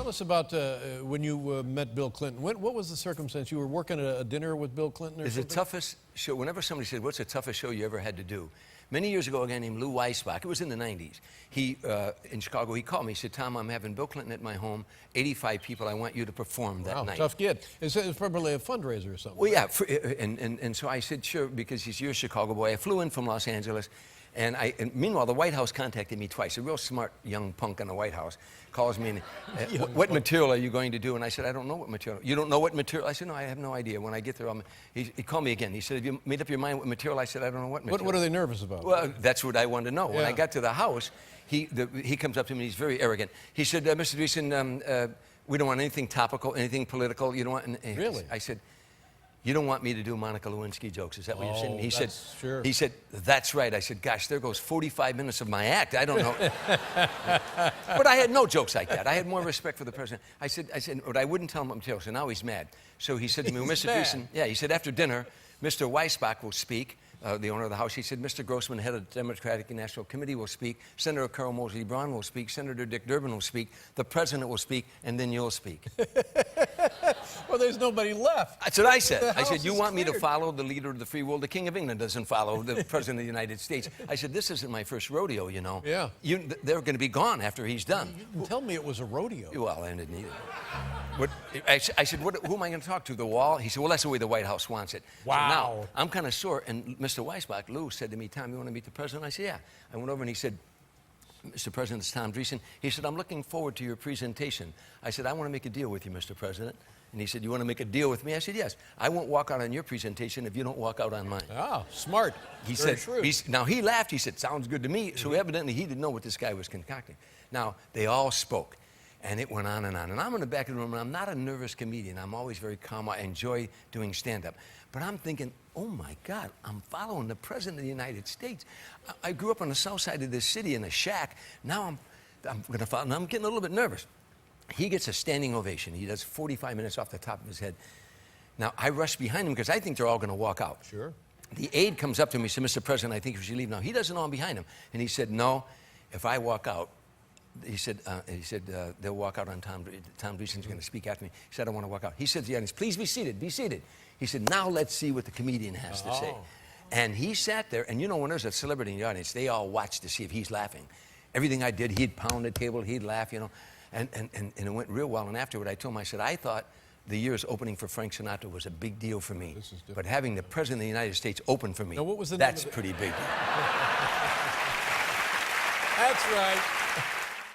Tell us about when you met Bill Clinton. What was the circumstance? You were working at a dinner with Bill Clinton or It's something? the toughest show. Whenever somebody said, what's the toughest show you ever had to do? Many years ago, a guy named Lou Weisbach, it was in the 90s, in Chicago, he called me. He said, Tom, I'm having Bill Clinton at my home, 85 people, I want you to perform that night. Tough kid. It's probably a fundraiser or something. Well, yeah, and so I said, sure, because you're a Chicago boy. I flew in from Los Angeles, and meanwhile, the White House contacted me twice. A real smart young punk in the White House calls me, and what material are you going to do? And I said, I don't know what material. You don't know what material? I said, no, I have no idea. When I get there, he called me again. He said, have you made up your mind what material? I said, I don't know what material. What are they nervous about? Well, that's what I wanted to know. Yeah. When I got to the house, he comes up to me, he's very arrogant. He said, Mr. Dreesen, we don't want anything topical, anything political. You don't want... Really? I said, you don't want me to do Monica Lewinsky jokes, is that what you're saying? He said, sure. He said, that's right. I said, gosh, there goes 45 minutes of my act. I don't know. But I had no jokes like that. I had more respect for the president. I said, but I wouldn't tell him what material, so now he's mad. So he said to me, well, Mr. Dreesen, yeah, he said, after dinner, Mr. Weisbach will speak, the owner of the House. He said, Mr. Grossman, head of the Democratic National Committee, will speak. Senator Carl Moseley Braun will speak. Senator Dick Durbin will speak. The president will speak, and then you'll speak. Well, there's nobody left. That's what I said. I said, you want me to cleared. follow the leader of the free world? The King of England doesn't follow the President of the United States. I said, this isn't my first rodeo, you know. Yeah. They're going to be gone after he's done. You didn't tell me it was a rodeo. Well, I didn't need it. But I said, who am I going to talk to? The wall? He said, well, that's the way the White House wants it. Wow. So now, I'm kind of sore. And Mr. Weisbach, Lou, said to me, Tom, you want to meet the president? I said, yeah. I went over and he said, Mr. President, it's Tom Dreesen. He said, I'm looking forward to your presentation. I said, I want to make a deal with you, Mr. President. And he said, you want to make a deal with me? I said, yes. I won't walk out on your presentation if you don't walk out on mine. Ah, smart. He Very said, shrewd. now he laughed. He said, sounds good to me. So evidently he didn't know what this guy was concocting. Now, they all spoke. And it went on and on. And I'm in the back of the room, and I'm not a nervous comedian. I'm always very calm. I enjoy doing stand-up. But I'm thinking, oh, my God, I'm following the President of the United States. I grew up on the south side of this city in a shack. Now I'm going to follow, and I'm getting a little bit nervous. He gets a standing ovation. He does 45 minutes off the top of his head. Now, I rush behind him because I think they're all going to walk out. Sure. The aide comes up to me and said, Mr. President, I think you should leave now. He doesn't know I'm behind him. And he said, no, if I walk out, he said, they'll walk out on Tom. Tom Dreesen's going to speak after me. He said, I don't want to walk out. He said to the audience, please be seated, be seated. He said, now let's see what the comedian has to say. And he sat there, and you know when there's a celebrity in the audience, they all watch to see if he's laughing. Everything I did, he'd pound the table, he'd laugh, you know. And it went real well. And afterward, I told him, I said, I thought the year's opening for Frank Sinatra was a big deal for me. But having the President of the United States open for me, now, what was the that's name of pretty big deal. That's right.